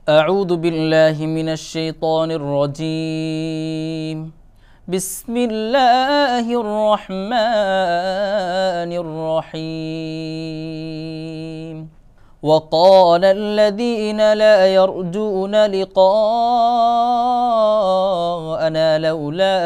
أعوذ بالله من الشيطان الرجيم. بسم الله الرحمن الرحيم. وقال الذين لا يرجون لقاءنا لولا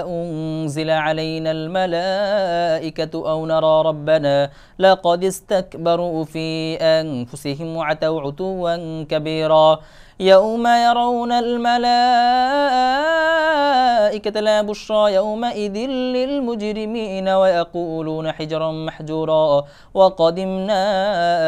أنزل علينا الملائكة أو نرى ربنا لقد استكبروا في أنفسهم وعتوا عتوا كبيرا يوم يرون الملائكة لا بشرى يومئذ للمجرمين ويقولون حجرا محجورا وقدمنا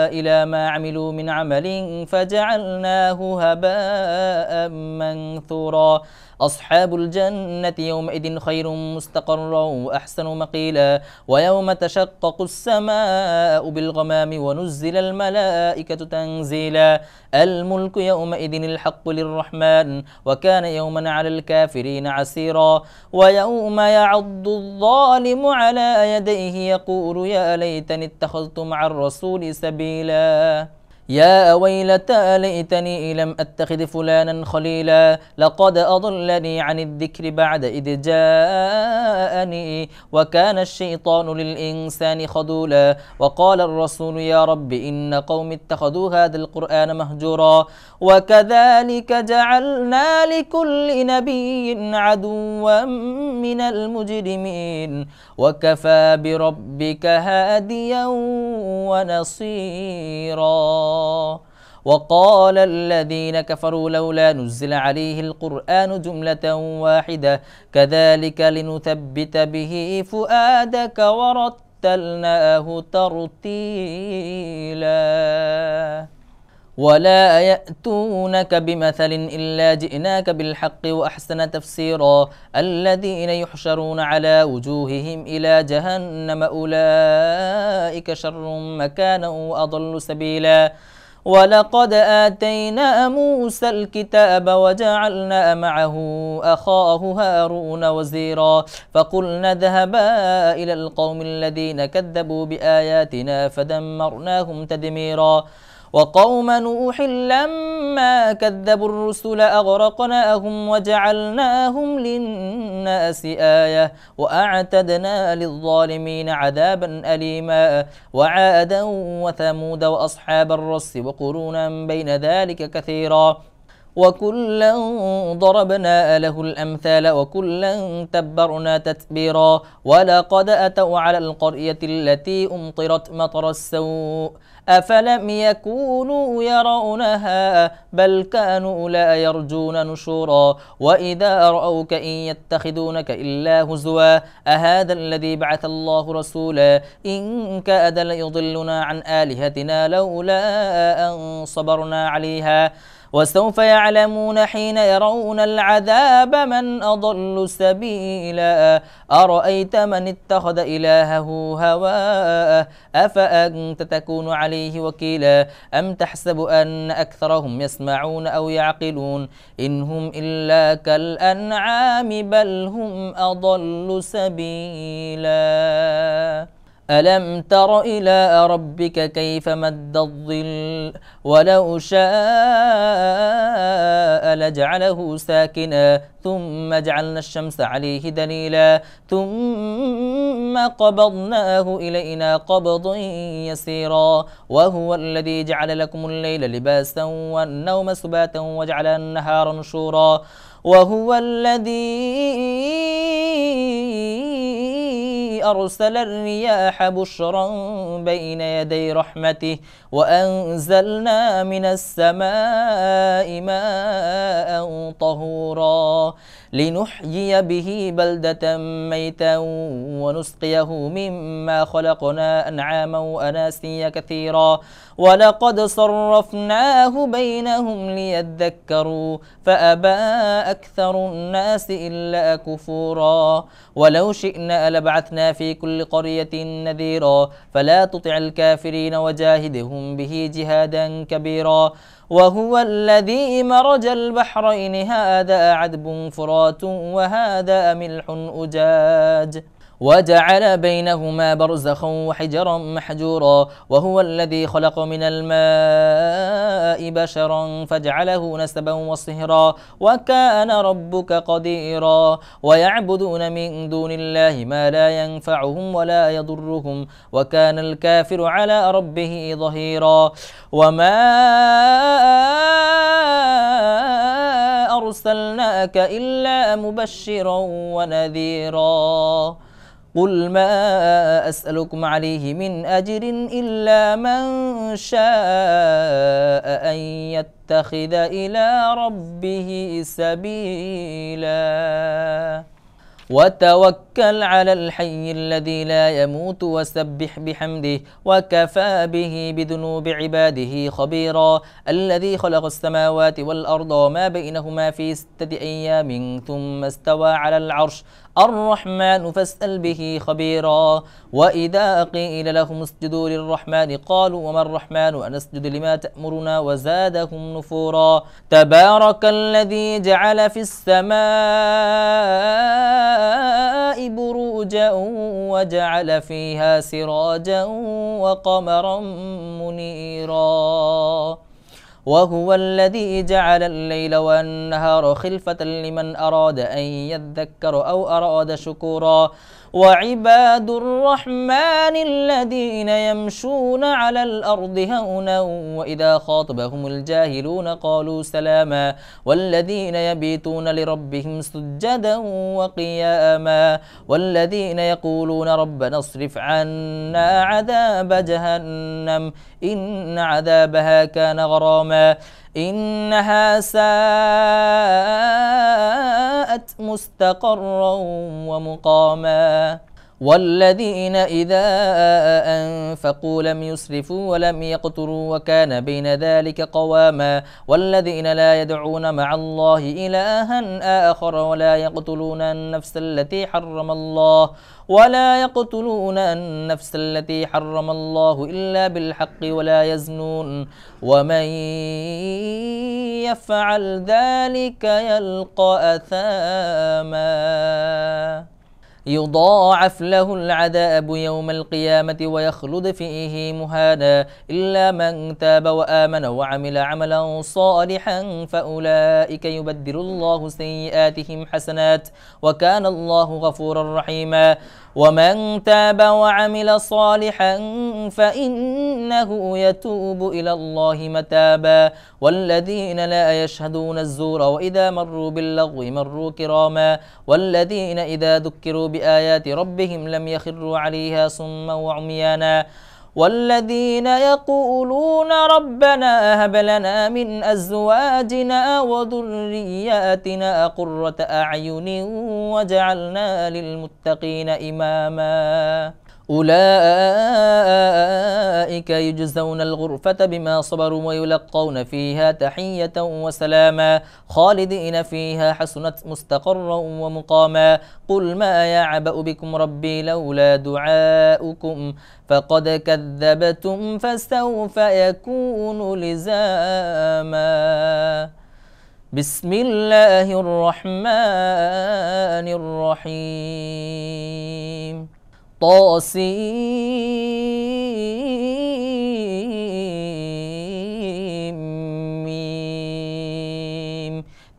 إلى ما عملوا من عمل فجعلناه هباء منثورا أصحاب الجنة يومئذ خير مستقرا وأحسن مقيلا ويوم تشقق السماء بالغمام ونزل الملائكة تنزيلا الملك يومئذ الحق للرحمن وكان يوما على الكافرين عسيرا ويوم يعض الظالم على يديه يقول يا ليتني اتخذت مع الرسول سبيلا يا ويلتى ليتني لم أتخذ فلانا خليلا لقد أضلني عن الذكر بعد إذ جاءني وكان الشيطان للإنسان خذولا وقال الرسول يا رب إن قوم اتخذوا هذا القرآن مهجورا وكذلك جعلنا لكل نبي عدوا من المجرمين وكفى بربك هاديا ونصيرا وقال الذين كفروا لولا نزل عليه القرآن جملة واحدة كذلك لنثبت به فؤادك ورتلناه ترتيلا ولا يأتونك بمثل إلا جئناك بالحق وأحسن تفسيرا الذين يحشرون على وجوههم إلى جهنم أولئك شر مكانا وأضل سبيلا ولقد آتينا موسى الكتاب وجعلنا معه أخاه هارون وزيرا فقلنا اذهبا إلى القوم الذين كذبوا بآياتنا فدمرناهم تدميرا وقوم نوح لما كذبوا الرسل أغرقناهم وجعلناهم للناس آية وأعتدنا للظالمين عذابا أليما وعادا وثمود وأصحاب الرس وقرونا بين ذلك كثيرا وكلا ضربنا له الأمثال وكلا تبرنا تتبيرا ولقد أتوا على القرية التي أمطرت مطر السوء أفلم يكونوا يرونها بل كانوا لا يرجون نشورا وإذا رأوك إن يتخذونك إلا هزوا أهذا الذي بعث الله رسولا إن كاد ليضلنا عن آلهتنا لولا أن صبرنا عليها وسوف يعلمون حين يرون العذاب من أضل سبيلا أرأيت من اتخذ إلهه هواه أفأنت تكون عليه وكيلا أم تحسب أن أكثرهم يسمعون أو يعقلون إن هم إلا كالأنعام بل هم أضل سبيلا ألم تر إلى ربك كيف مد الظل ولو شاء لجعله ساكنا ثم جعلنا الشمس عليه دليلا ثم قبضناه إلينا قبضا يسيرا وهو الذي جعل لكم الليل لباسا والنوم سباتا وجعل النهار نشورا وهو الذي أرسل الرياح بشرا بين يدي رحمته وأنزلنا من السماء ماء طهورا لنحيي به بلدة ميتا ونسقيه مما خلقنا أنعاما وأناسيا كثيرا ولقد صرفناه بينهم ليذكروا فأبى أكثر الناس إلا كفورا ولو شئنا لبعثنا في كل قرية نذيرا فلا تطع الكافرين وجاهدهم به جهادا كبيرا وهو الذي مرج البحرين هذا عذب فرات وهذا ملح أجاج وجعل بينهما برزخا وحجرا محجورا وهو الذي خلق من الماء السماء بشرا فجعله نسبا وصهرا وكان ربك قديرا ويعبدون من دون الله ما لا ينفعهم ولا يضرهم وكان الكافر على ربه ظهيرا وما أرسلناك إلا مبشرا ونذيرا قل ما أسألكم عليه من أجر إلا من شاء أن يتخذ إلى ربه سبيلا وتوكل على الحي الذي لا يموت وسبح بحمده وكفى به بذنوب عباده خبيرا الذي خلق السماوات والأرض وما بينهما في 6 أيام ثم استوى على العرش الرحمن فاسأل به خبيرا وإذا قيل لهم اسجدوا للرحمن قالوا وما الرحمن أنسجد لما تأمرنا وزادهم نفورا تبارك الذي جعل في السماء بروجا وجعل فيها سراجا وقمرا منيرا وهو الذي جعل الليل والنهار خلفة لمن أراد أن يذكر أو أراد شكورا وعباد الرحمن الذين يمشون على الأرض هونا وإذا خاطبهم الجاهلون قالوا سلاما والذين يبيتون لربهم سجدا وقياما والذين يقولون ربنا اصرف عنا عذاب جهنم إن عذابها كان غراما إنها ساءت مستقرا ومقاما والذين إذا أنفقوا لم يسرفوا ولم يقتروا وكان بين ذلك قواما والذين لا يدعون مع الله إلها آخر ولا يقتلون النفس التي حرم الله إلا بالحق ولا يزنون ومن يفعل ذلك يلقى أثاما يضاعف له العذاب يوم القيامة ويخلد فيه مهانا إلا من تاب وآمن وعمل عملا صالحا فأولئك يبدل الله سيئاتهم حسنات وكان الله غفورا رحيما ومن تاب وعمل صالحا فإنه يتوب إلى الله متابا والذين لا يشهدون الزور وإذا مروا باللغو مروا كراما والذين إذا ذكروا بآيات ربهم لم يخروا عليها صما وعميانا والذين يقولون ربنا هب لنا من أزواجنا وذرياتنا قرة أعين وجعلنا للمتقين إماما أولئك يجزون الغرفة بما صبروا ويلقون فيها تحية وسلاما خالدين فيها حسنت مستقرا ومقاما قل ما يعبأ بكم ربي لولا دعاؤكم فقد كذبتم فسوف يكون لزاما بسم الله الرحمن الرحيم طاسيم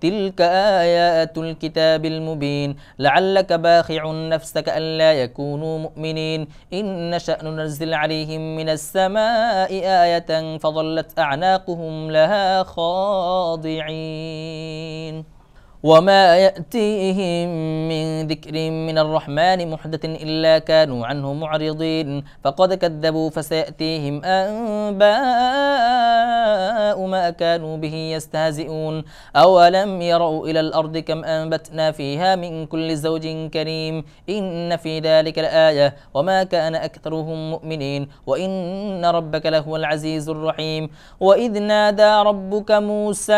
تلك آيات الكتاب المبين لعلك باخع نفسك ألا يكونوا مؤمنين إن نشأ ننزل عليهم من السماء آية فظلت أعناقهم لها خاضعين وما يأتيهم من ذكر من الرحمن محدث إلا كانوا عنه معرضين فقد كذبوا فسيأتيهم أنباء ما كانوا به يستهزئون أولم يروا إلى الأرض كم أنبتنا فيها من كل زوج كريم إن في ذلك لآية وما كان أكثرهم مؤمنين وإن ربك لهو العزيز الرحيم وإذ نادى ربك موسى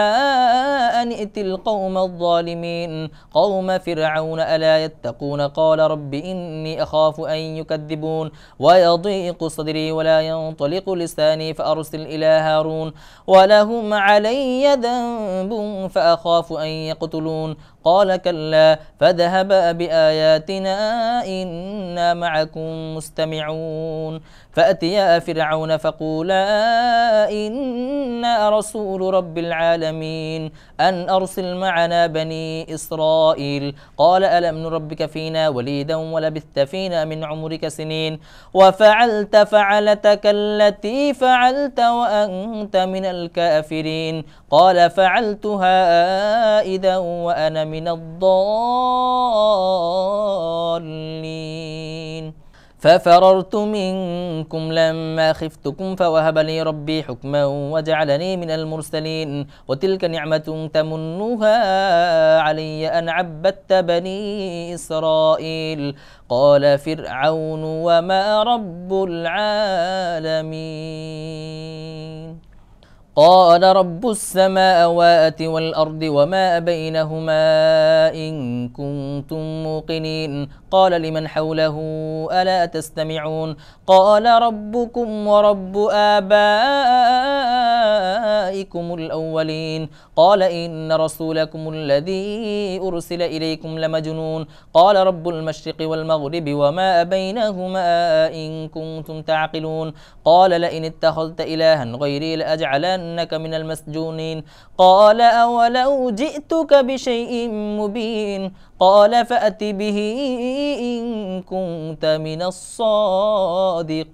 أن ائت القوم الظالمين قوم فرعون ألا يتقون قال رب إني أخاف أن يكذبون ويضيق صدري ولا ينطلق لساني فأرسل إلى هارون ولهم علي ذنب فأخاف أن يقتلون قال كلا فاذهبا بآياتنا إنا معكم مستمعون فأتيا فرعون فقولا إنا رسول رب العالمين أن أرسل معنا بني إسرائيل قال ألم نربك فينا وليدا ولبثت فينا من عمرك سنين وفعلت فعلتك التي فعلت وأنت من الكافرين قال فعلتها إذا وأنا من الضالين ففررت منكم لما خفتكم فوهب لي ربي حكما وجعلني من المرسلين وتلك نعمة تمنها علي أن عبدت بني إسرائيل قال فرعون وما رب العالمين قال رب السماوات والأرض وما بينهما إن كنتم موقنين قال لمن حوله ألا تستمعون قال ربكم ورب آبائكم الأولين قال إن رسولكم الذي أرسل إليكم لمجنون قال رب المشرق والمغرب وما بينهما إن كنتم تعقلون قال لئن اتخذت إلها غيري لأجعلنك من المسجونين قال أولو جئتك بشيء مبين قال فأت به إن كنت من الصادقين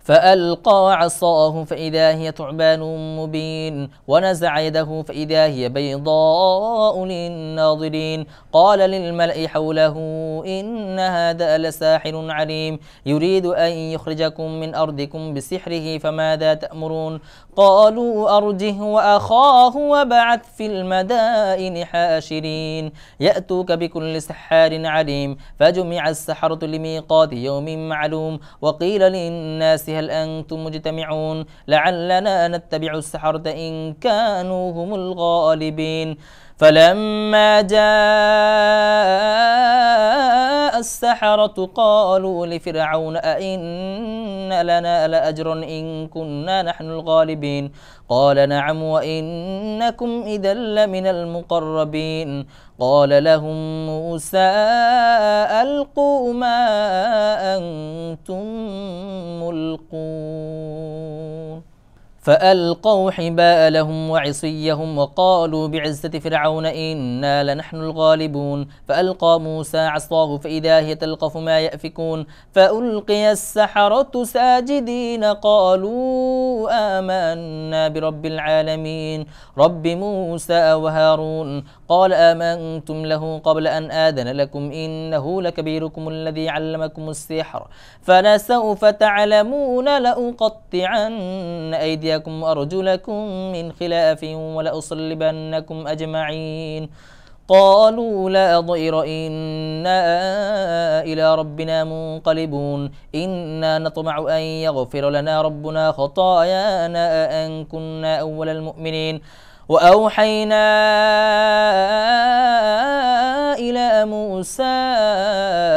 فألقى عصاه فإذا هي ثعبان مبين ونزع يده فإذا هي بيضاء للناظرين قال للملأ حوله إن هذا لساحر عليم يريد أن يخرجكم من أرضكم بسحره فماذا تأمرون قالوا أرجه وأخاه وبعث في المدائن حاشرين يأتوك بكل سحار عليم فجمع السحرة لميقات يوم معلوم وقيل للناس هل أنتم مجتمعون لعلنا نتبع السحرة إن كانوا هم الغالبين فلما جاء السحرة قالوا لفرعون أئن لنا لأجرا إن كنا نحن الغالبين قال نعم وإنكم إذا لمن المقربين قال لهم موسى ألقوا ما أنتم ملقون فألقوا حبالهم وعصيهم وقالوا بعزة فرعون إنا لنحن الغالبون فألقى موسى عصاه فإذا هي تلقف ما يأفكون فألقي السحرة ساجدين قالوا آمنا برب العالمين رب موسى وهارون قال آمنتم له قبل أن آذن لكم إنه لكبيركم الذي علمكم السحر فلسوف تعلمون لأقطعن أيديكم وأرجلكم من خلاف ولأصلبنكم أجمعين قالوا لا ضير إنا إلى ربنا منقلبون إنا نطمع أن يغفر لنا ربنا خطايانا أن كنا أول المؤمنين وأوحينا إلى موسى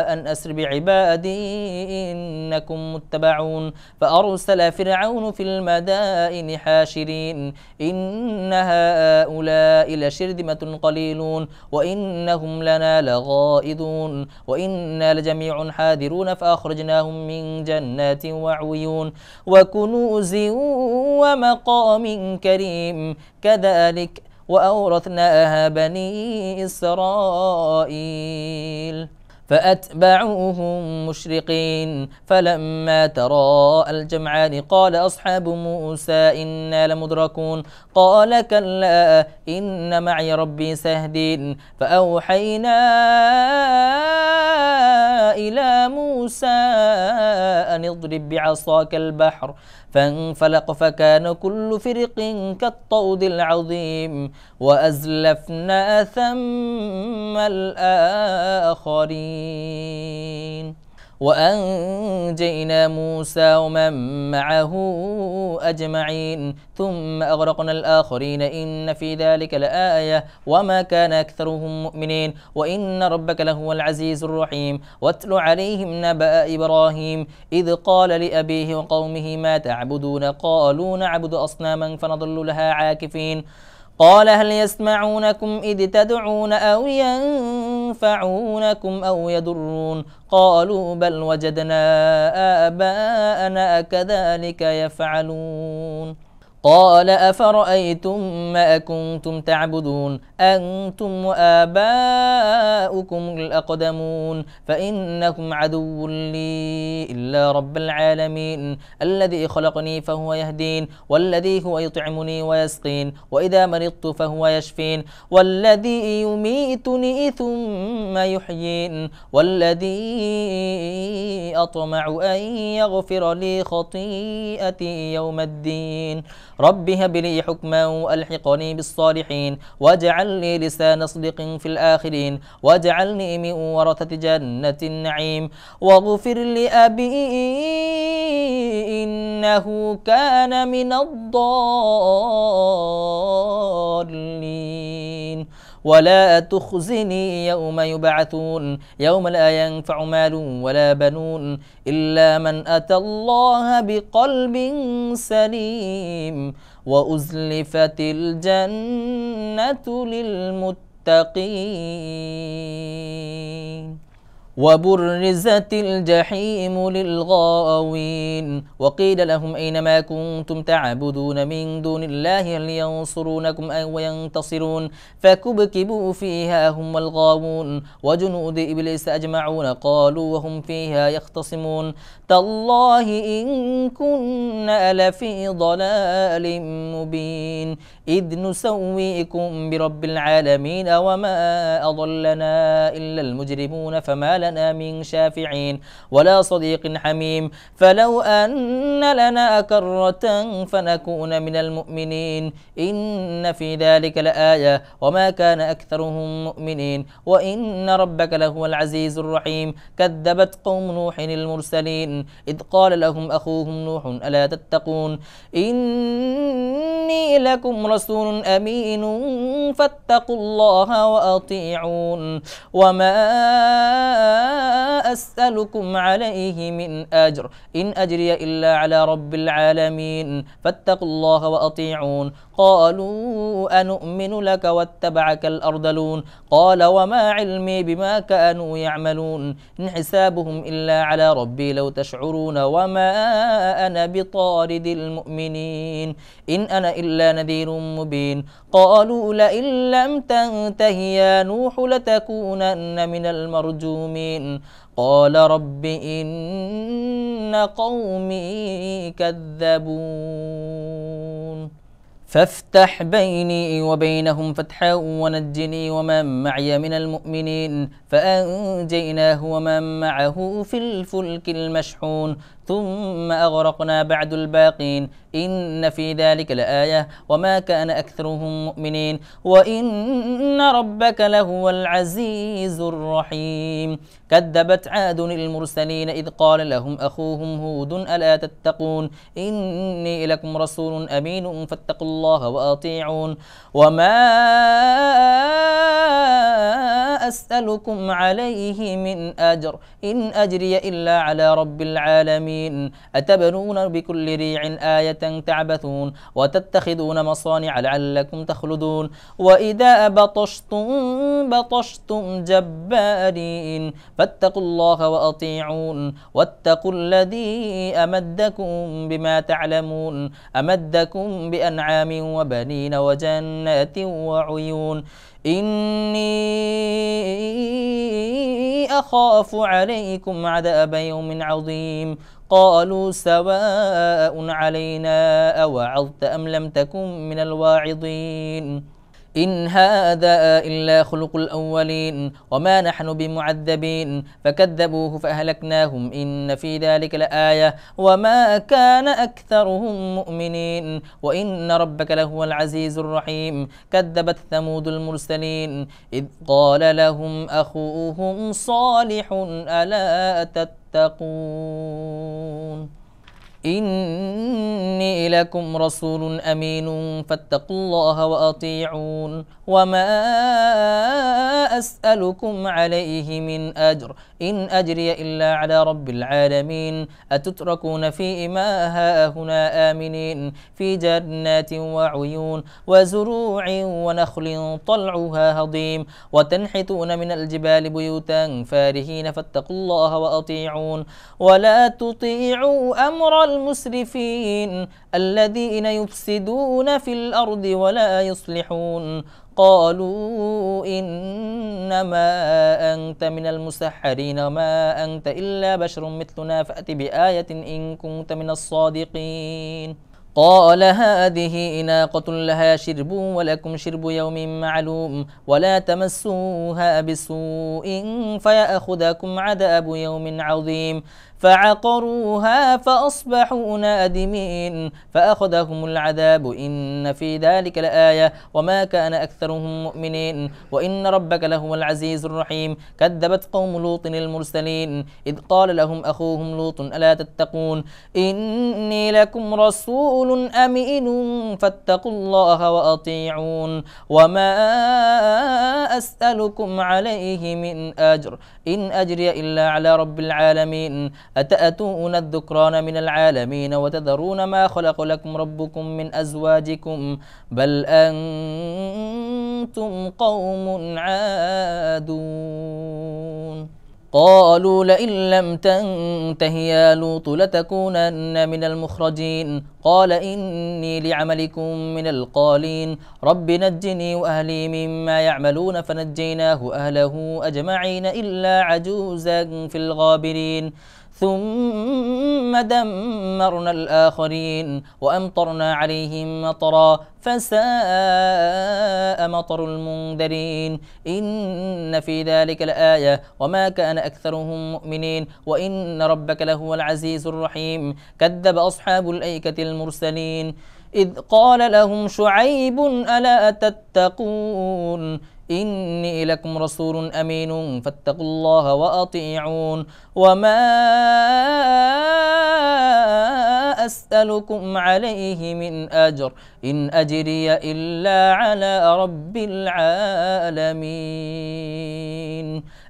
أن أسر بعبادي إنكم متبعون فأرسل فرعون في المدائن حاشرين إن هؤلاء لشرذمة قليلون وإنهم لنا لغائظون وإنا لجميع حاذرون فأخرجناهم من جنات وعيون وكنوز ومقام كريم كذلك وأورثناها بني إسرائيل فأتبعوهم مشرقين فلما تراءى الجمعان قال أصحاب موسى إنا لمدركون قال كلا إن معي ربي سيهدين فأوحينا إلى موسى أن اضرب بعصاك البحر فانفلق فكان كل فرق كالطود العظيم وأزلفنا ثم الآخرين وأنجينا موسى ومن معه أجمعين ثم أغرقنا الآخرين إن في ذلك لآية وما كان أكثرهم مؤمنين وإن ربك لهو العزيز الرحيم واتل عليهم نبأ إبراهيم إذ قال لأبيه وقومه ما تعبدون قالوا نعبد أصناما فنظل لها عاكفين قال هل يسمعونكم إذ تدعون أو ينفعونكم أو يضرون قالوا بل وجدنا آباءنا كذلك يفعلون قال أفرأيتم ما كنتم تعبدون أنتم وآباؤكم الأقدمون فإنكم عدو لي إلا رب العالمين الذي خلقني فهو يهدين والذي هو يطعمني ويسقين وإذا مرضت فهو يشفين والذي يميتني ثم يحيين والذي أطمع أن يغفر لي خطيئتي يوم الدين رب هب لي حكما وألحقني بالصالحين واجعل لي لسان صدق في الآخرين واجعلني من ورثة جنة النعيم واغفر لأبي إنه كان من الضالين ولا تخزني يوم يبعثون يوم لا ينفع مال ولا بنون إلا من أتى الله بقلب سليم وأزلفت الجنة للمتقين وبرزت الجحيم للغاوين وقيل لهم أينما كنتم تعبدون من دون الله هل ينصرونكم أو ينتصرون فكبكبوا فيها هم والغاوون وجنود إبليس أجمعون قالوا وهم فيها يختصمون تالله إن كنا لفي ضلال مبين إذ نسويكم برب العالمين وما أضلنا إلا المجرمون فما لنا من شافعين ولا صديق حميم فلو أن لنا كرة فنكون من المؤمنين إن في ذلك لآية وما كان أكثرهم مؤمنين وإن ربك لهو العزيز الرحيم كذبت قوم نوح المرسلين إذ قال لهم أخوهم نوح ألا تتقون إني لكم رسول أمين فاتقوا الله وأطيعون وما أسألكم عليه من أجر إن أجري إلا على رب العالمين فاتقوا الله وأطيعون قالوا أنؤمن لك واتبعك الأرذلون قال وما علمي بما كانوا يعملون إن حسابهم إلا على ربي لو تشعرون وما أنا بطارد المؤمنين إن أنا إلا نذير مبين قالوا لئن لم تنته يا نوح لتكونن من المرجومين قال رب إن قومي كذبون فافتح بيني وبينهم فتحا ونجني ومن معي من المؤمنين فأنجيناه ومن معه في الفلك المشحون ثم أغرقنا بعد الباقين إن في ذلك لآية وما كان أكثرهم مؤمنين وإن ربك لهو العزيز الرحيم كذبت عاد المرسلين إذ قال لهم أخوهم هود ألا تتقون إني لكم رسول أمين فاتقوا الله وأطيعون وما أسألكم عليه من أجر إن أجري إلا على رب العالمين أتبنون بكل ريع آية تعبثون وتتخذون مصانع لعلكم تخلدون وإذا بطشتم جبارين فاتقوا الله وأطيعون واتقوا الذي أمدكم بما تعلمون أمدكم بأنعام وبنين وجنات وعيون إني أخاف عليكم عذاب يوم عظيم قالوا سواء علينا أوعظت أم لم تكن من الواعظين إن هذا إلا خلق الأولين وما نحن بمعذبين فكذبوه فأهلكناهم إن في ذلك لآية وما كان أكثرهم مؤمنين وإن ربك لهو العزيز الرحيم كذبت ثمود المرسلين إذ قال لهم أخوهم صالح ألا تتقون إني لكم رسول أمين فاتقوا الله وأطيعون وما أسألكم عليه من أجر إن أجري إلا على رب العالمين أتتركون فيما هاهنا آمنين في جنات وعيون وزروع ونخل طلعها هضيم وتنحتون من الجبال بيوتا فارهين فاتقوا الله وأطيعون ولا تطيعوا أمر المسرفين الذين يفسدون في الأرض ولا يصلحون قالوا إنما أنت من المسحرين وما أنت إلا بشر مثلنا فأت بآية إن كنت من الصادقين قال هذه ناقة لها شرب ولكم شرب يوم معلوم ولا تمسوها بسوء فيأخذكم عذاب يوم عظيم فعقروها فأصبحوا نادمين فأخذهم العذاب إن في ذلك لآية وما كان أكثرهم مؤمنين وإن ربك لهو العزيز الرحيم كذبت قوم لوط المرسلين إذ قال لهم أخوهم لوط ألا تتقون إني لكم رسول أمين فاتقوا الله وأطيعون وما أسألكم عليه من أجر إن أجري إلا على رب العالمين أتأتون الذكران من العالمين وتذرون ما خلق لكم ربكم من أزواجكم بل أنتم قوم عادون قالوا لئن لم تنته يا لوط لتكونن من المخرجين قال إني لعملكم من القالين رب نجني وأهلي مما يعملون فنجيناه أهله أجمعين إلا عجوزا في الغابرين ثم دمرنا الآخرين وأمطرنا عليهم مطرا فساء مطر المنذرين إن في ذلك لآية وما كان أكثرهم مؤمنين وإن ربك لهو العزيز الرحيم كذب أصحاب الأيكة المرسلين إذ قال لهم شعيب ألا تتقون إني لكم رسول أمين فاتقوا الله وأطيعون وما أسألكم عليه من أجر إن أجري إلا على رب العالمين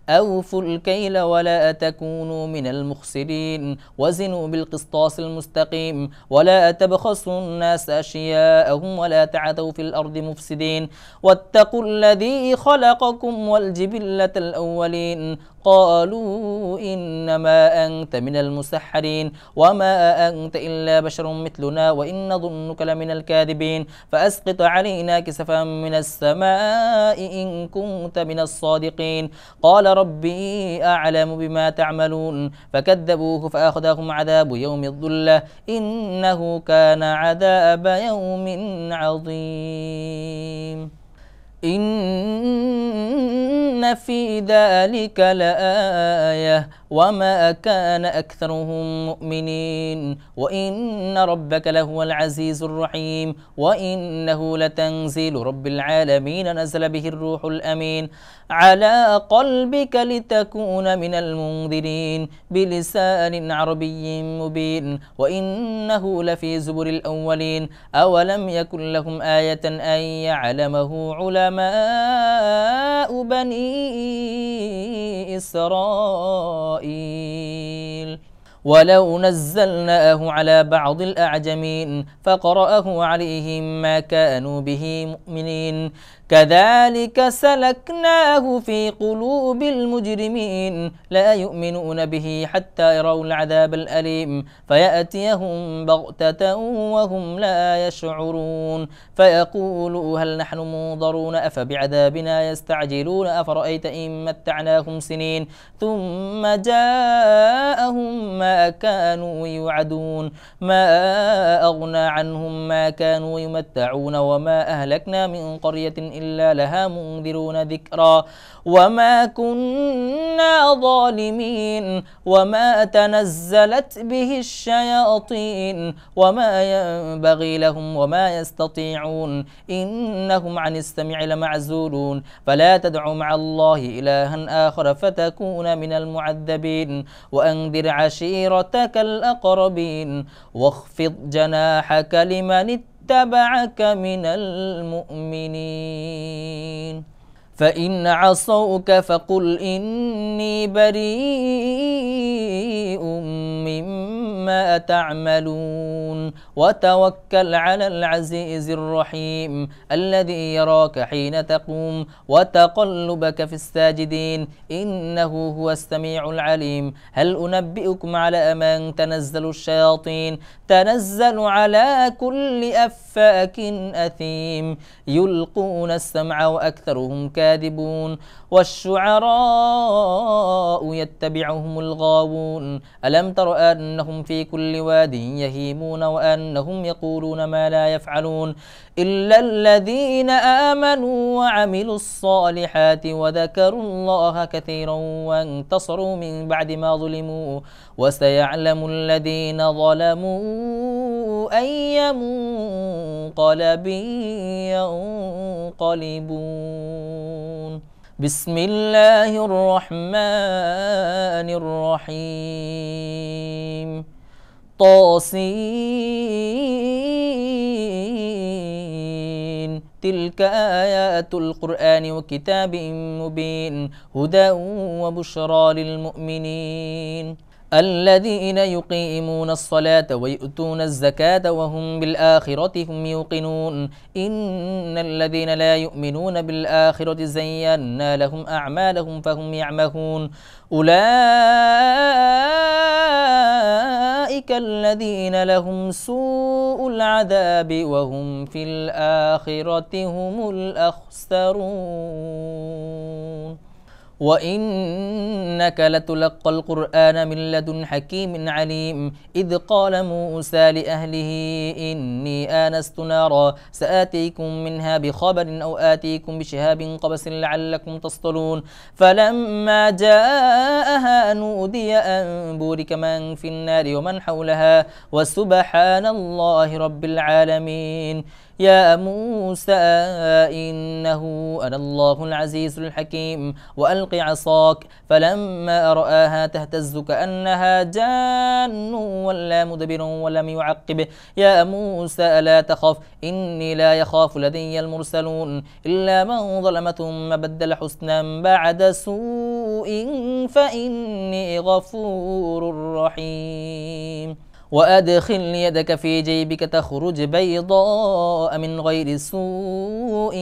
أوفوا الكيل ولا تكونوا من المخسرين وزنوا بالقسطاس المستقيم ولا تبخسوا الناس أشياءهم ولا تعثوا في الأرض مفسدين واتقوا الذي خلقكم والجبلة الأولين قالوا إنما أنت من المسحرين وما أنت إلا بشر مثلنا وإن نظنك لمن الكاذبين فأسقط علينا كسفا من السماء إن كنت من الصادقين قال ربي أعلم بما تعملون فكذبوه فأخذهم عذاب يوم الظلة إنه كان عذاب يوم عظيم إن في ذلك لآية وما كان أكثرهم مؤمنين وإن ربك لهو العزيز الرحيم وإنه لتنزيل رب العالمين نزل به الروح الأمين على قلبك لتكون من المنذرين بلسان عربي مبين وإنه لفي زبر الأولين أولم يكن لهم آية أن يعلمه علماء بني إسرائيل ولو نزلناه على بعض الأعجمين فقرأه عليهم ما كانوا به مؤمنين كذلك سلكناه في قلوب المجرمين لا يؤمنون به حتى يروا العذاب الأليم فيأتيهم بغتة وهم لا يشعرون فيقولوا هل نحن منظرون أفبعذابنا يستعجلون أفرأيت إن متعناهم سنين ثم جاءهم ما كانوا يوعدون ما أغنى عنهم ما كانوا يمتعون وما أهلكنا من قرية إلا لها منذرون ذكرا وما كنا ظالمين وما تنزلت به الشياطين وما ينبغي لهم وما يستطيعون إنهم عن السمع لمعزولون فلا تدعوا مع الله إلها آخر فتكون من المعذبين وأنذر عشيرتك عشيرتك الأقربين واخفض جناحك لمن اتبعك من المؤمنين فإن عصوك فقل إني بريء مما تعملون وتوكل على العزيز الرحيم الذي يراك حين تقوم وتقلبك في الساجدين إنه هو السميع العليم هل أنبئكم على من تنزل الشياطين تنزل على كل أفاك أثيم يلقون السمع وأكثرهم كاذبون والشعراء يتبعهم الغاوون ألم تر أنهم في كل واد يهيمون وأنهم يقولون ما لا يفعلون إلا الذين آمنوا وعملوا الصالحات وذكروا الله كثيرا وانتصروا من بعد ما ظلموا وسيعلم الذين ظلموا أي منقلب ينقلبون بسم الله الرحمن الرحيم طاسين تلك آيات القرآن وكتاب مبين هدى وبشرى للمؤمنين الذين يقيمون الصلاة ويؤتون الزكاة وهم بالآخرة هم يوقنون إن الذين لا يؤمنون بالآخرة زينا لهم أعمالهم فهم يعمهون أولئك الذين لهم سوء العذاب وهم في الآخرة هم الأخسرون وإنك لتلقى القرآن من لدن حكيم عليم إذ قال موسى لأهله إني آنست نارا سآتيكم منها بخبر أو آتيكم بشهاب قبس لعلكم تصطلون فلما جاءها نودي أن بورك من في النار ومن حولها وسبحان الله رب العالمين يا موسى إنه أنا الله العزيز الحكيم وألق عصاك فلما رآها تهتز كأنها جان ولا مدبر ولم يعقب يا موسى لا تخف إني لا يخاف لدي المرسلون إلا من ظلم ثم بدل حسنا بعد سوء فإني غفور رحيم وأدخل يدك في جيبك تخرج بيضاء من غير سوء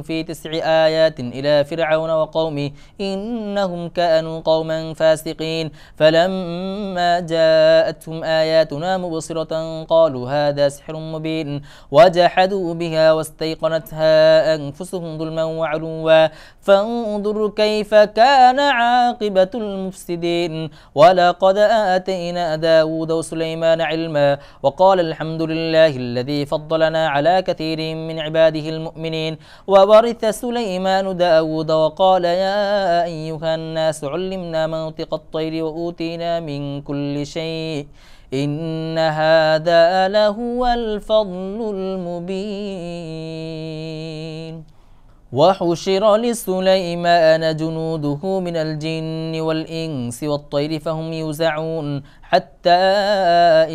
في 9 آيات إلى فرعون وقومه إنهم كانوا قوما فاسقين فلما جاءتهم آياتنا مبصرة قالوا هذا سحر مبين وجحدوا بها واستيقنتها أنفسهم ظلما وعلوا فانظر كيف كان عاقبة المفسدين ولقد آتينا داود وسليمان علما وقال الحمد لله الذي فضلنا على كثير من عباده المؤمنين وورث سليمان داود وقال يا أيها الناس علمنا منطق الطير وأوتينا من كل شيء إن هذا لهو الفضل المبين وحشر لسليمان جنوده من الجن والإنس والطير فهم يوزعون حتى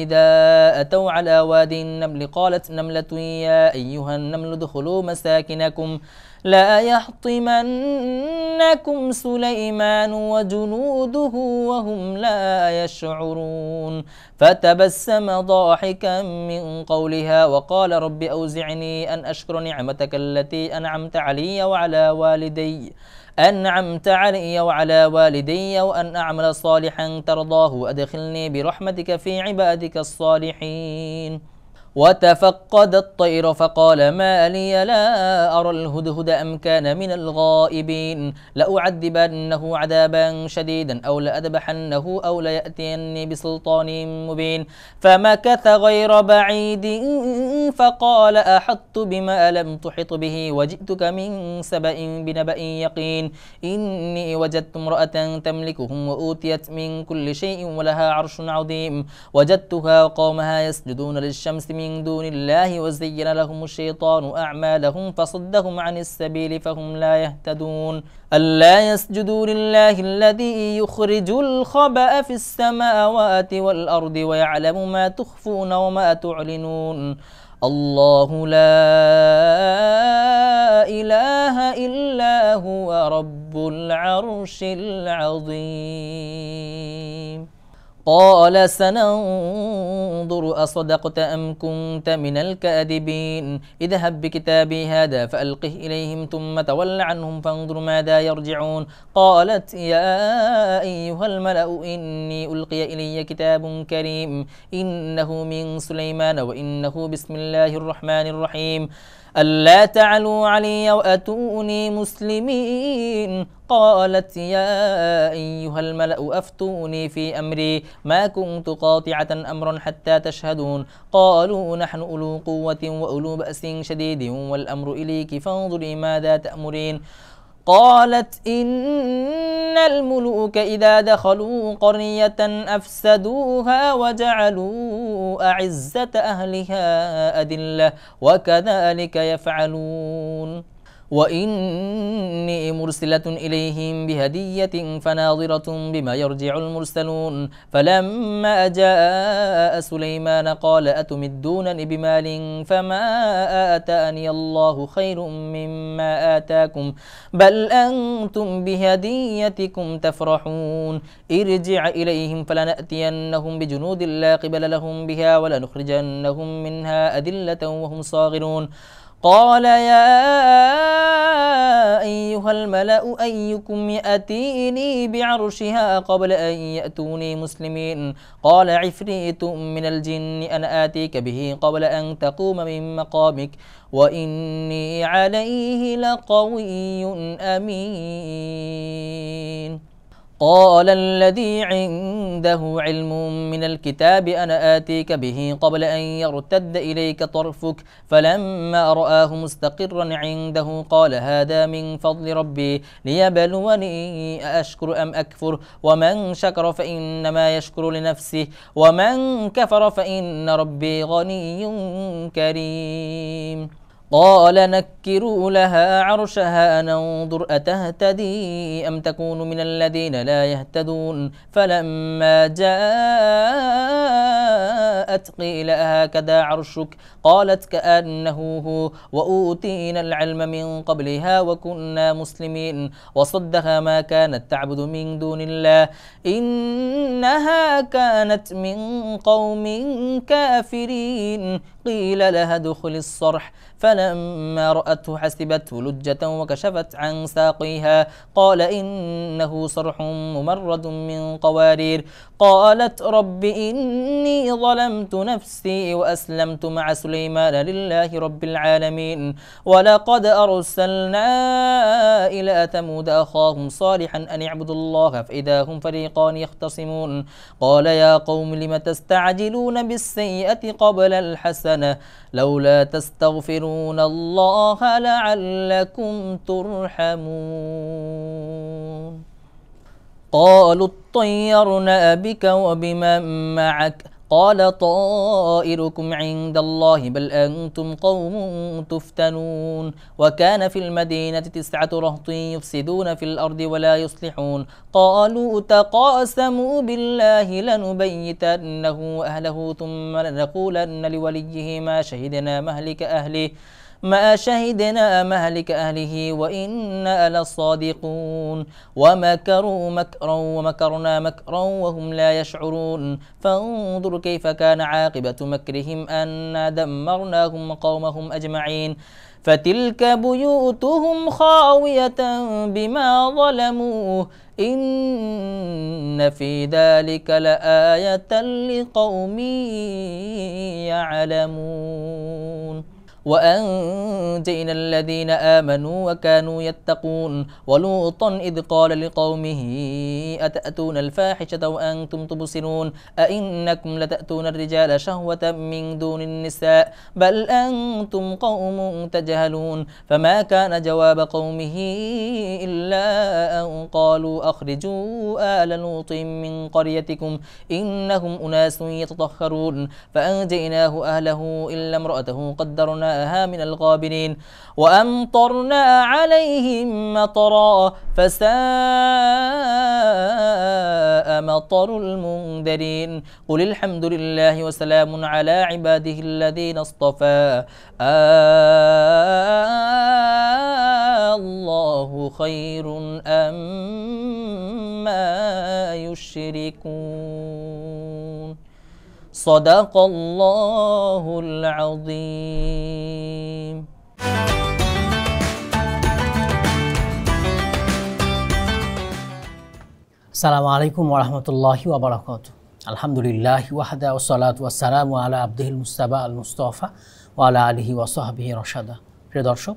إذا أتوا على واد النمل قالت نملة يا أيها النمل ادخلوا مساكنكم لا يحطمنكم سليمان وجنوده وهم لا يشعرون فتبسم ضاحكا من قولها وقال رب أوزعني أن أشكر نعمتك التي أنعمت علي وعلى والدي وأن أعمل صالحا ترضاه وأدخلني برحمتك في عبادك الصالحين وتفقد الطير فقال ما لي لا أرى الهدهد أم كان من الغائبين لأعذبنه عذابا شديدا أو لأذبحنه أو ليأتيني بسلطان مبين فمكث غير بعيد فقال أحطت بما لم تحط به وجئتك من سبأ بنبأ يقين إني وجدت امرأة تملكهم وأوتيت من كل شيء ولها عرش عظيم وجدتها وقومها يسجدون للشمس من من دون الله وزين لهم الشيطان أعمالهم فصدهم عن السبيل فهم لا يهتدون ألا يسجدوا لله الذي يخرج الخبأ في السماوات والأرض ويعلم ما تخفون وما تعلنون الله لا إله إلا هو رب العرش العظيم قال سننظر أصدقت أم كنت من الكاذبين اذهب بكتابي هذا فألقه إليهم ثم تول عنهم فانظر ماذا يرجعون قالت يا أيها الملأ إني ألقي إلي كتاب كريم إنه من سليمان وإنه بسم الله الرحمن الرحيم ألا تعلوا علي وأتوني مسلمين قالت يا أيها الملأ أفتوني في أمري ما كنت قاطعة أمرا حتى تشهدون قالوا نحن أولو قوة وأولو بأس شديد والأمر إليك فانظري ماذا تأمرين قالت إن الملوك إذا دخلوا قرية أفسدوها وجعلوا أعزة أهلها أذلة وكذلك يفعلون وإني مرسلة إليهم بهدية فناظرة بما يرجع المرسلون فلما جاء سليمان قال أتمدونني بمال فما آتاني الله خير مما آتاكم بل أنتم بهديتكم تفرحون ارجع إليهم فلنأتينهم بجنود لا قبل لهم بها ولنخرجنهم منها أذلة وهم صاغرون قال يا أيها الملأ أيكم يأتيني بعرشها قبل أن يأتوني مسلمين قال عفريت من الجن أنا آتيك به قبل أن تقوم من مقامك وإني عليه لقوي أمين قال الذي عنده علم من الكتاب أنا آتيك به قبل أن يرتد إليك طرفك فلما رآه مستقرا عنده قال هذا من فضل ربي ليبلوني أأشكر أم أكفر ومن شكر فإنما يشكر لنفسه ومن كفر فإن ربي غني كريم قال نكروا لها عرشها ننظر أتهتدي أم تكون من الذين لا يهتدون فلما جاءت قيل هكذا عرشك قالت كأنه هو وأوتينا العلم من قبلها وكنا مسلمين وصدها ما كانت تعبد من دون الله إنها كانت من قوم كافرين قيل لها ادخل الصرح فلما رأته حسبته لجة وكشفت عن ساقيها قال إنه صرح ممرد من قوارير قالت رب إني ظلمت نفسي وأسلمت مع سليمان لله رب العالمين ولقد أرسلنا إلى ثمود أخاهم صالحا أن اعبدوا الله فإذا هم فريقان يختصمون قال يا قوم لم تستعجلون بالسيئة قبل الحسنة لولا تستغفرون الله لعلكم ترحمون قالوا اطيرنا بك وبمن معك قال طائركم عند الله بل أنتم قوم تفتنون وكان في المدينة 9 رهط يفسدون في الأرض ولا يصلحون قالوا تقاسموا بالله لنبيتنه وأهله ثم لنقولن لوليه ما شهدنا مهلك أهله وإنا لصادقون ومكروا مكرا ومكرنا مكرا وهم لا يشعرون فانظر كيف كان عاقبة مكرهم أنا دمرناهم وقومهم أجمعين فتلك بيوتهم خاوية بما ظلموا إن في ذلك لآية لقوم يعلمون وأنجينا الذين آمنوا وكانوا يتقون ولوطا إذ قال لقومه أتأتون الفاحشة وأنتم تبصرون أئنكم لتأتون الرجال شهوة من دون النساء بل أنتم قوم تجهلون فما كان جواب قومه إلا أن قالوا أخرجوا آل لوط من قريتكم إنهم أناس يتطهرون فأنجيناه أهله إلا امرأته قدرناها من الغابرين وأمطرنا عليهم مطرا فساء مطر المنذرين قل الحمد لله وسلام على عباده الذين اصطفى الله خير أما يشركون صدق الله العظيم আসসালামু আলাইকুম ওয়া রাহমাতুল্লাহি ওয়া বারাকাতুহু আলহামদুলিল্লাহি ওয়াহদা ওয়াসসালাতু ওয়াসসালামু আলা আবদিহিল মুস্তাবা আল মুস্তাফা ওয়া আলা আলিহি ওয়া সাহবিহি রাশাদা। প্রিয় দর্শক,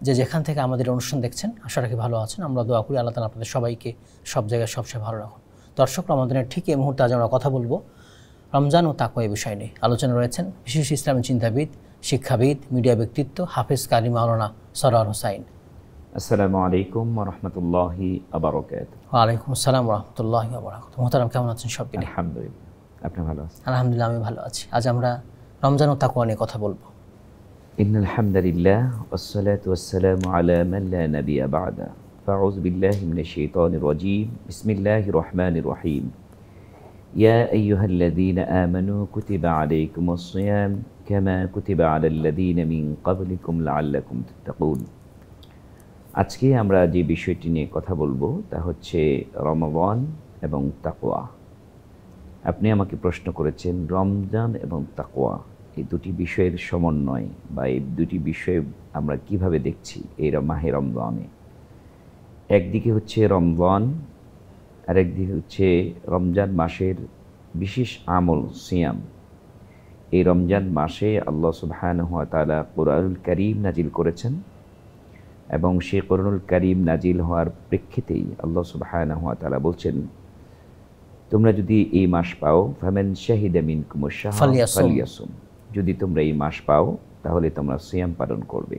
যে যেখান থেকে আমাদের অনুষ্ঠান দেখছেন আশা রাখি ভালো আছেন। আমরা দোয়া করি আল্লাহ তাআলা আপনাদের সবাইকে সব জায়গায় সবচেয়ে ভালো রাখুন। দর্শক, রমাদানের ঠিক এই মুহূর্তে আজ আমরা কথা বলবো রমজান ও তাকওয়া এই বিষয় নিয়ে। আলোচনা রয়েছেন বিশিষ্ট ইসলামী চিন্তাবিদ, শিক্ষাবিদ, মিডিয়া ব্যক্তিত্ব হাফেজ কারি মাওলানা সরওয়ার হোসাইন। আসসালামু আলাইকুম ওয়া রাহমাতুল্লাহি ওয়া বারাকাতুহু। ওয়া আলাইকুম আসসালাম ওয়া রাহমাতুল্লাহি ওয়া বারাকাতুহু। মোহতারাম, কেমন আছেন সব মিলে? আলহামদুলিল্লাহ, আপনি ভালো আছেন? আলহামদুলিল্লাহ, আমি ভালো আছি। আজ আমরা রমজান ও তাকওয়া নিয়ে কথা বলবো। ইন্নাল হামদালিল্লাহ ওয়াসসালাতু ওয়াসসালামু আলা মান লা নাবিয়্যা বা'দা। ফাউযু বিল্লাহি মিনাশ শাইতানির রাজীম। বিসমিল্লাহির রহমানির রহিম। ইয়া আইয়ুহাল্লাযীনা আমানু কুতিবা আলাইকুমুস সিয়াম কামা কুতিবা আলাল লাযীনা মিন ক্বাবলিকুম লাআল্লাকুম তাত্তাকুন। আজকে আমরা যে বিষয়টি নিয়ে কথা বলবো তা হচ্ছে রমাদান এবং তাকওয়া। আপনি আমাকে প্রশ্ন করেছেন রমজান এবং তাকওয়া এই দুটি বিষয়ের সমন্বয় বা এই দুটি বিষয় আমরা কিভাবে দেখছি এই মাহে রমজানে। একদিকে হচ্ছে রমজান, আর একদিকে হচ্ছে রমজান মাসের বিশেষ আমল সিয়াম। এই রমজান মাসে আল্লাহ সুবহানাহু ওয়া তাআলা কুরআনুল কারীম নাজিল করেছেন এবং সেই কুরআনুল কারীম নাজিল হওয়ার প্রেক্ষিতেই আল্লাহ সুবহানাহু ওয়া তাআলা বলছেন, তোমরা যদি এই মাস পাও ফামান শাহিদা মিনকুমুশ শাহরা ফালিয়াসুম, যদি তোমরা এই মাস পাও তাহলে তোমরা সিয়াম পালন করবে।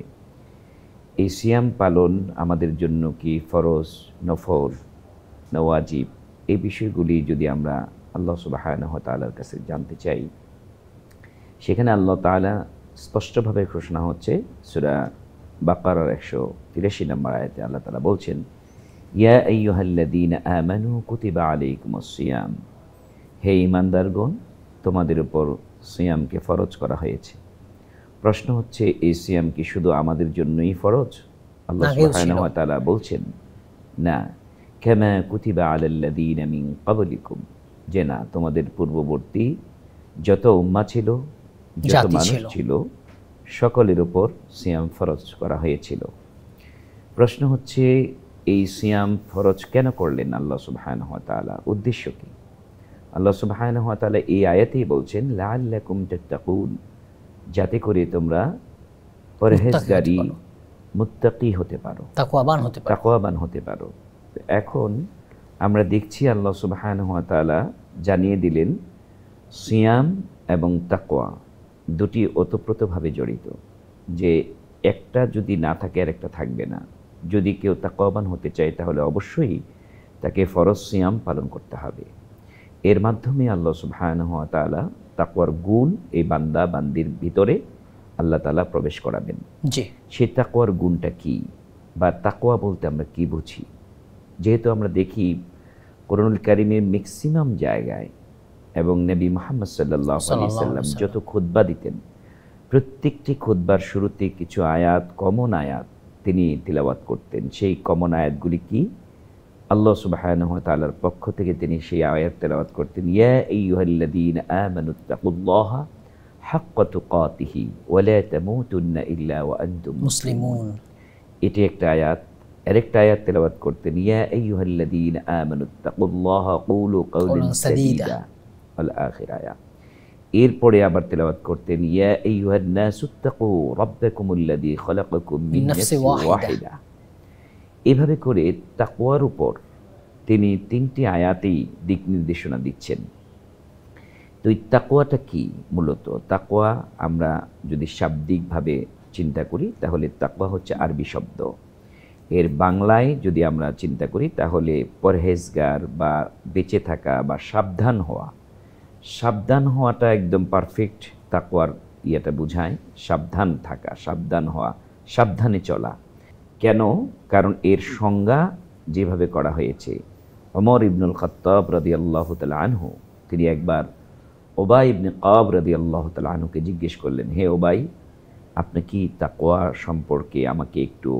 এই সিয়াম পালন আমাদের জন্য কি ফরজ, নফল, না ওয়াজিব, এই বিষয়গুলি যদি আমরা আল্লাহ সুবহানাহু ওয়া তাআলার কাছে জানতে চাই, সেখানে আল্লাহ তাআলা স্পষ্টভাবে ঘোষণা হচ্ছে সূরা বাকারার 183 নম্বর আয়াতে আল্লাহ তাআলা বলছেন, ইয়া আইয়ুহাল্লাযীনা আমানু কুতিবা আলাইকুমুস সিয়াম, হে ঈমানদারগণ, তোমাদের উপর সিয়ামকে ফরজ করা হয়েছে। প্রশ্ন হচ্ছে, এই সিয়াম কি শুধু আমাদের জন্যই ফরজ? আল্লাহ সুবহানাহু ওয়া তাআলা বলছেন, না, কামা কুতিবা আলাল লাযীনা মিন ক্বাবলিকুম, যে না, তোমাদের পূর্ববর্তী যত উম্মাহ ছিল, যত মানুষ ছিল, সকলের উপর সিয়াম ফরজ করা হয়েছিল। প্রশ্ন হচ্ছে, এই সিয়াম ফরজ কেন করলেন আল্লাহ সুবহানাহু ওয়া তাআলা? উদ্দেশ্য কি? আল্লাহ সুবহানাহু ওয়া তাআলা এই আয়াতেই বলছেন লাআল্লাকুম তাত্তাকুন, যাতে করে তোমরা পরহেজগারী, মুত্তাকি হতে পারো, তাকওয়াবান হতে পারো। এখন আমরা দেখছি আল্লাহ সুবহানাহু ওয়া তাআলা জানিয়ে দিলেন সিয়াম এবং তাকওয়া দুটি ওতপ্রোতভাবে জড়িত, যে একটা যদি না থাকে আর একটা থাকবে না। যদি কেউ তাকওয়াবান হতে চায় তাহলে অবশ্যই তাকে ফরজ সিয়াম পালন করতে হবে। এর মাধ্যমে আল্লাহ সুবহানাহু ওয়া তাআলা তাকওয়ার গুণ এই বান্দা বান্দির ভিতরে আল্লাহ তাআলা প্রবেশ করাবেন। সেই তাকওয়ার গুণটা কি, বা তাকওয়া বলতে আমরা কি বুঝি? যেহেতু আমরা দেখি কুরআনুল কারীমের ম্যাক্সিমাম জায়গায় এবং নবী মুহাম্মদ সাল্লাল্লাহু আলাইহি সাল্লাম যত খুতবা দিতেন, প্রত্যেকটি খুতবার শুরুতে কিছু আয়াত, কমন আয়াত তিনি তিলাওয়াত করতেন। সেই কমন আয়াতগুলি কি? আল্লাহ সুবহানাহু ওয়া তাআলার পক্ষ থেকে তিনি সেই আয়াত তেলাওয়াত করতেন, ইয়া আইয়ুহাল্লাযীনা আমানুত্তাকুল্লাহা হাক্কা তুকাতিহি ওয়া লা তামুতুন্না ইল্লা ওয়া আনতুম মুসলিমুন। এটি একটা আয়াত। আরেকটা আয়াত তেলাওয়াত করতেন, ইয়া আইয়ুহাল্লাযীনা আমানুত্তাকুল্লাহা কুলু কাওলান সাদীদা, আল আখির আয়াত। এরপরে আবার তেলাওয়াত করতেন ইয়া আইয়ুহান নাসুত্তাকু রাব্বাকুমুল্লাযী খালাকাকুম মিন নাফসিন ওয়াহিদা। এভাবে করে তাকওয়ার উপর তিনি 3টি আয়াতেই দিক নির্দেশনা দিচ্ছেন। তো এই তাকওয়াটা কি? মূলত তাকওয়া আমরা যদি শাব্দিকভাবে চিন্তা করি তাহলে তাকওয়া হচ্ছে আরবি শব্দ। এর বাংলায় যদি আমরা চিন্তা করি তাহলে পরহেজগার বা বেঁচে থাকা বা সাবধান হওয়া। সাবধান হওয়াটা একদম পারফেক্ট তাকওয়ার ইয়েটা বোঝায়, সাবধান থাকা, সাবধান হওয়া, সাবধানে চলা। কেন? কারণ এর সংজ্ঞা যেভাবে করা হয়েছে, ওমর ইবনুল খাত্তাব রাদিয়াল্লাহু তাআলা আনহু তিনি একবার উবাই ইবনে কাব রাদিয়াল্লাহু তাআলা আনহুকে জিজ্ঞেস করলেন, হে উবাই, আপনি কি তাকওয়া সম্পর্কে আমাকে একটু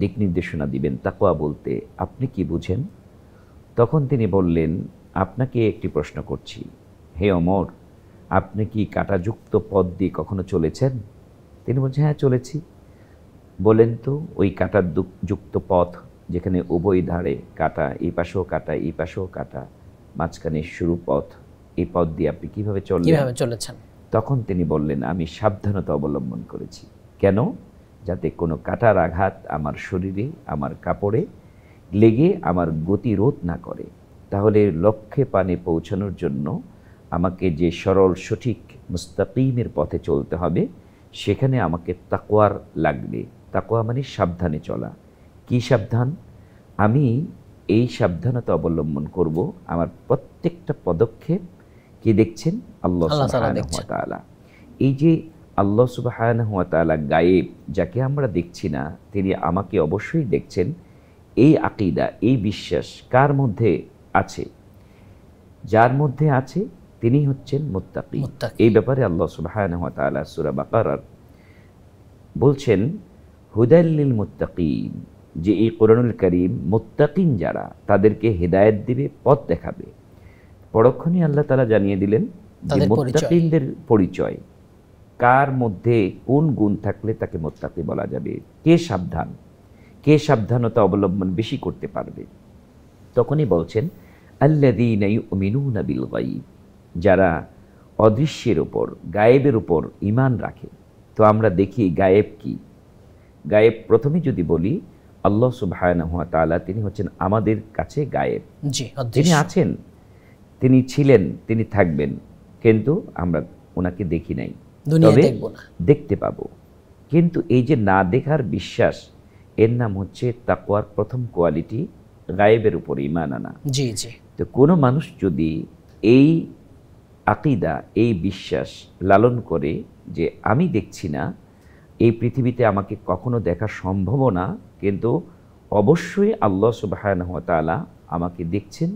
দিক নির্দেশনা দিবেন? তাকওয়া বলতে আপনি কি বুঝেন? তখন তিনি বললেন, আপনাকে একটি প্রশ্ন করছি, হে ওমর, আপনি কি কাঁটাযুক্ত পথ দিয়ে কখনো চলেছেন? তিনি বলছেন, হ্যাঁ চলেছি। বলেন তো ওই কাঁটাযুক্ত পথ যেখানে উভয় ধারে কাঁটা, এই পাশেও কাঁটা, এই পাশেও কাঁটা, মাঝখানে সরু পথ, এই পথ দিয়ে আপনি কিভাবে চলেছেন? তখন তিনি বললেন, আমি সাবধানতা অবলম্বন করেছি। কেন? যাতে কোনো কাঁটার আঘাত আমার শরীরে, আমার কাপড়ে লেগে আমার গতি রোধ না করে। তাহলে লক্ষ্যে পানে পৌঁছানোর জন্য আমাকে যে সরল সঠিক মুস্তাকিমের পথে চলতে হবে, সেখানে আমাকে তাকওয়ার লাগবে। তাকওয়া মানে সাবধানে চলা। কি সাবধান? আমি এই সাবধানতা অবলম্বন করব আমার প্রত্যেকটা পদক্ষেপ। কি দেখছেন? আল্লাহ সুবহানাহু ওয়া তাআলা। এই যে আল্লাহ সুবহানাহু ওয়া তাআলা গায়েব, যাকে আমরা দেখছি না, তিনি আমাকে অবশ্যই দেখছেন। এই আকীদা, এই বিশ্বাস কার মধ্যে আছে? যার মধ্যে আছে তিনি হচ্ছেন মুত্তাকি। এই ব্যাপারে আল্লাহ সুবহানাহু ওয়া তাআলা সূরা বাকারার বলছেন, হুদাল লিল মুত্তাকিন, যে এই কোরআনুল কারীম মুত্তাকিন যারা, তাদেরকে হেদায়েত দিবে, পথ দেখাবে। পরক্ষণে আল্লাহ তাআলা জানিয়ে দিলেন যে মুত্তাকিনদের পরিচয়, কার মধ্যে কোন গুণ থাকলে তাকে মুত্তাকি বলা যাবে, কে সাবধান, কে সাবধানতা অবলম্বন বেশি করতে পারবে। তখনই বলছেন আল্লাযীনা ইউমিনুনা বিল গায়ব, যারা অদৃশ্যের উপর, গায়েবের উপর ঈমান রাখে। তো আমরা দেখি গায়েব কি? গায়েব প্রথমে যদি বলি, আল্লাহ সুবহানাহু ওয়া তাআলা তিনি হচ্ছেন আমাদের কাছে গায়েব। তিনি আছেন, তিনি ছিলেন, তিনি থাকবেন, কিন্তু আমরা ওনাকে দেখি নাই, তবে দেখতে পাবো। কিন্তু এই যে না দেখার বিশ্বাস, এর নাম হচ্ছে তাকওয়ার প্রথম কোয়ালিটি, গায়েবের উপর ঈমান আনা। তো কোনো মানুষ যদি এই আকীদা, এই বিশ্বাস লালন করে যে আমি দেখছি না, এই পৃথিবীতে আমাকে কখনো দেখা সম্ভব না, কিন্তু অবশ্যই আল্লাহ সুবহানাহু ওয়া তাআলা আমাকে দেখছেন,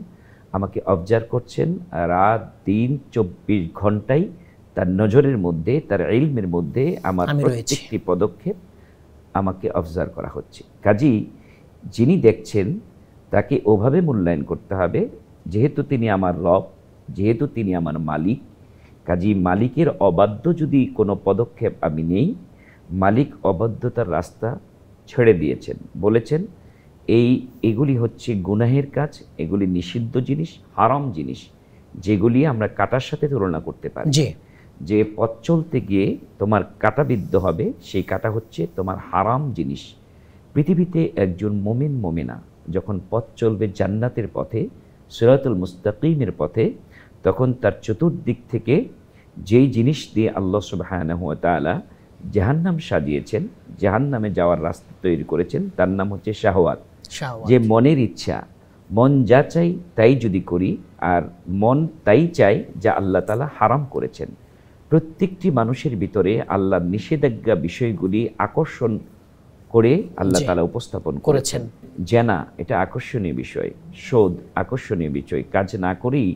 আমাকে অবজার্ভ করছেন, রাত দিন 24 ঘন্টাই তার নজরের মধ্যে, তার ইলমের মধ্যে আমার প্রত্যেকটি পদক্ষেপ আমাকে অবজার্ভ করা হচ্ছে। কাজেই যিনি দেখছেন তাকে ওভাবে মূল্যায়ন করতে হবে, যেহেতু তিনি আমার রব, যেহেতু তিনি আমার মালিক, কাজেই মালিকের অবাধ্য যদি কোনো পদক্ষেপ আমি নেই, মালিক অবাধ্যতার রাস্তা ছেড়ে দিয়েছেন, বলেছেন এগুলি হচ্ছে গুনাহের কাজ, এগুলি নিষিদ্ধ জিনিস, হারাম জিনিস, যেগুলি আমরা কাটার সাথে তুলনা করতে পারি। যে পথ চলতে গিয়ে তোমার কাটা বিদ্ধ হবে, সেই কাটা হচ্ছে তোমার হারাম জিনিস। পৃথিবীতে একজন মুমিন মুমিনা যখন পথ চলবে জান্নাতের পথে, সিরাতুল মুস্তাকিমের পথে, তখন তার চতুর্দিক থেকে যেই জিনিস দিয়ে আল্লাহ সুবহানাহু ওয়া তাআলা জাহান্নাম সাজিয়েছেন, জাহান্নামে যাওয়ার রাস্তা তৈরি করেছেন, তার নাম হচ্ছে শাহওয়াত। যে মনের ইচ্ছা, মন যা চাই তাই যদি করি, আর মন তাই চাই যা আল্লাহ তাআলা হারাম করেছেন। প্রত্যেকটি মানুষের ভিতরে আল্লাহর নিষেধাজ্ঞা বিষয়গুলি আকর্ষণ করে আল্লাহ তাআলা উপস্থাপন করেছেন। জেনা এটা আকর্ষণীয় বিষয়, সুদ আকর্ষণীয় বিষয়, কাজ না করেই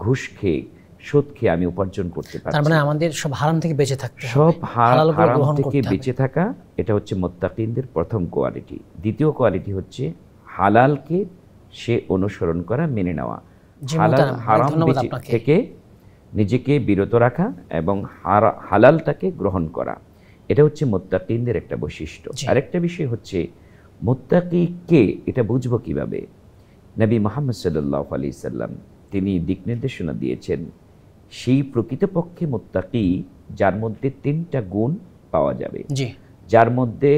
ঘুষ খেয়ে, সুদ খেয়ে আমি উপার্জন করতে পারছি। তার মানে আমাদের সব হারাম থেকে বেঁচে থাকতে হবে, সব হারাম থেকে বেঁচে থাকা, এটা হচ্ছে মুত্তাকিনদের প্রথম কোয়ালিটি। দ্বিতীয় কোয়ালিটি হচ্ছে হালালকে সে অনুসরণ করা, মেনে নেওয়া, হারাম থেকে নিজেকে বিরত রাখা এবং হালালটাকে গ্রহণ করা, এটা হচ্ছে মুত্তাকিনদের একটা বৈশিষ্ট্য। আরেকটা বিষয় হচ্ছে মুত্তাকি কে, এটা বুঝবো কিভাবে? নবী মুহাম্মদ সাল্লাল্লাহু আলাইহি সাল্লাম তিনি দিক নির্দেশনা দিয়েছেন, সেই প্রকৃতপক্ষে মুত্তাকি যার মধ্যে 3টা গুণ পাওয়া যাবে। জি। যার মধ্যে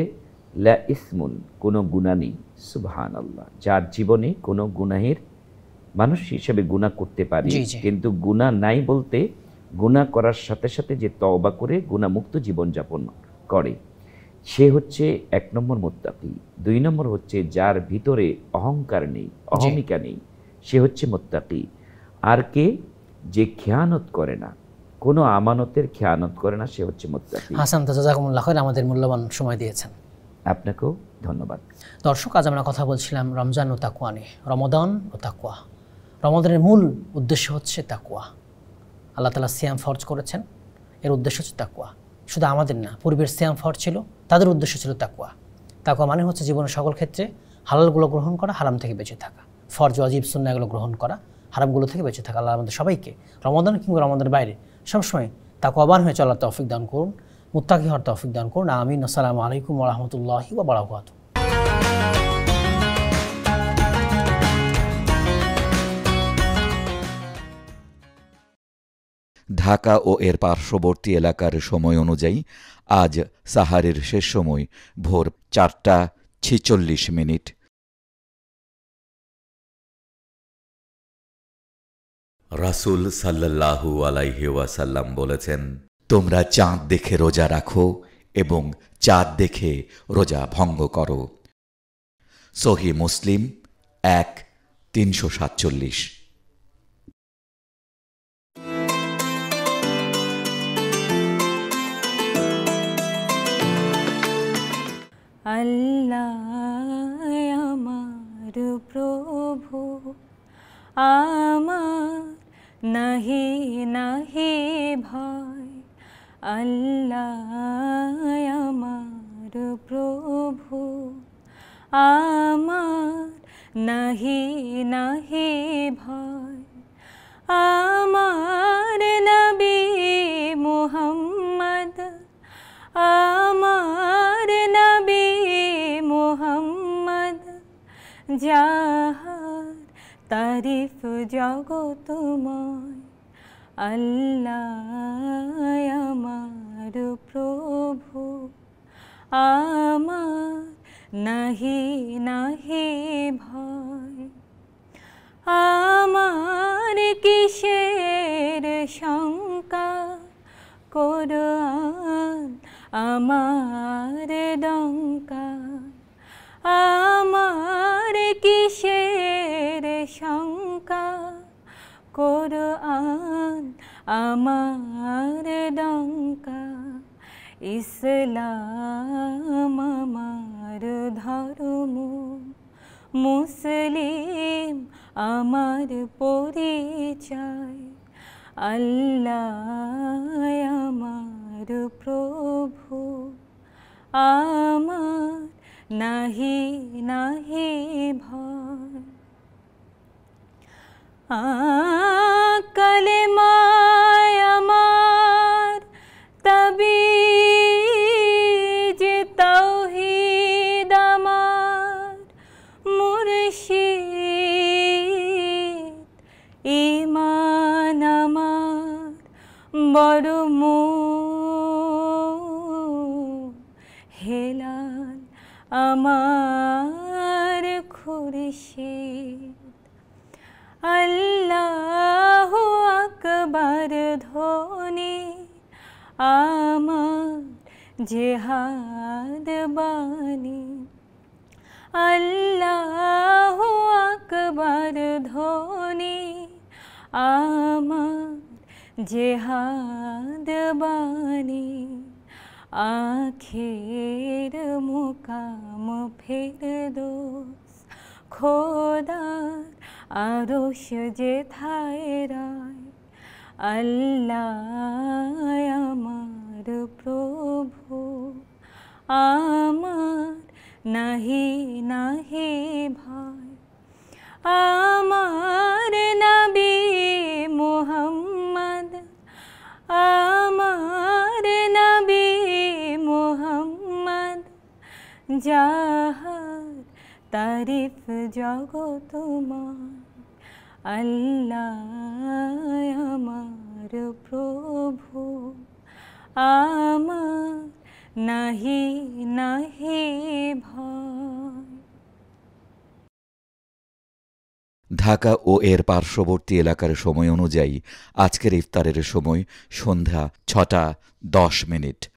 লা ইসমুন, কোনো গুনাহ নেই, সুবহানাল্লাহ, যার জীবনে কোনো গুনাহের মানুষ হিসেবে গুনাহ করতে পারে, কিন্তু গুনাহ নাই বলতে গুনাহ করার সাথে সাথে যে তওবা করে গুনাহমুক্ত জীবনযাপন করে, সে হচ্ছে 1 নম্বর মুত্তাকি। 2 নম্বর হচ্ছে যার ভিতরে অহংকার নেই, অহমিকা নেই, সে হচ্ছে মুত্তাকি। আর কে? যে খেয়ানত করে না, কোনো আমানতের খেয়ানত করে না, সে হচ্ছে মুত্তাকি। হাসান, জাযাকুমুল্লাহ খাইর, আমাদের মূল্যবান সময় দিয়েছেন, আপনাকেও ধন্যবাদ। দর্শক, আজ আমরা কথা বলছিলাম রমজান ও তাকওয়া নিয়ে। রমাদান ও তাকওয়া। রমাদানের মূল উদ্দেশ্য হচ্ছে তাকওয়া। আল্লাহ তাআলা সিয়াম ফরজ করেছেন, এর উদ্দেশ্য হচ্ছে তাকওয়া। শুধু আমাদের না, পূর্বের সিয়াম ফরজ ছিল, তাদের উদ্দেশ্য ছিল তাকওয়া। তাকওয়া মানে হচ্ছে জীবনের সকল ক্ষেত্রে হালালগুলো গ্রহণ করা, হারাম থেকে বেঁচে থাকা, ফরজ ওয়াজিব সুন্নাহ এগুলো গ্রহণ করা, হারামগুলো থেকে বেঁচে থাকা। আল্লাহ আমাদের সবাইকে রমাদান কিংবা রমাদানের বাইরে সবসময় তাকওয়াবান হয়ে চলার তৌফিক দান করুন, মুত্তাকি হওয়ার তৌফিক দান করুন। আমিন। আসসালামু আলাইকুম ওয়া রাহমাতুল্লাহি ওয়া বারাকাতুহু। ঢাকা ও এর পার্শ্ববর্তী এলাকার সময় অনুযায়ী আজ সাহারের শেষ সময় ভোর 4:46। রাসূল সাল্লাল্লাহু আলাইহি ওয়াসাল্লাম বলেছেন, তোমরা চাঁদ দেখে রোজা রাখো এবং চাঁদ দেখে রোজা ভঙ্গ করো। সহিহ মুসলিম 1:347। আল্লাহ আমার প্রভু, আমার নাহি নাহি ভয়। আল্লাহ আমার প্রভু, আমার নাহি নাহি ভয়। আমার নবী মুহাম্মদ, আমার নবী মুহাম্মদ, যাহার তারিফ জগতময়। আল্লাহ আমার প্রভু, আমার নাহি নাহি ভয়। আমার কিসের শঙ্কা, কোরআন আমার ডঙ্কা। আমার কিসের শঙ্কা, কোরআন আমার ডঙ্কা। ইসলাম আমার ধর্ম, মুসলিম আমার পরিচয়। আল্লাহ আমার প্রভু, আমার নাহি নাহি ভয়। কালেমায় আমার তাবিজ, তাওহীদ আমার মুর্শিদ। ঈমান আমার বড় হেলাল আমার খুরশিদ। আল্লাহু আকবার ধ্বনি আমার জিহাদ বাণী। আল্লাহু আকবার ধ্বনি আমার জিহাদ বাণী। আখের মুকাম ফেরদৌস, খোদার আরশ যেথায় রায়। আল্লাহ আমার প্রভু, আমার নাহি নাহি ভয়। আমার নবী মুহাম্মদ, আমার নবী মুহাম্মদ, যাহার তারিফ জগতময়। আল্লাহ আমার প্রভু, আমার নাহি নাহি ভয়। ঢাকা ও এর পার্শ্ববর্তী এলাকার সময় অনুযায়ী আজকের ইফতারের সময় সন্ধ্যা ৬টা ১০ মিনিট।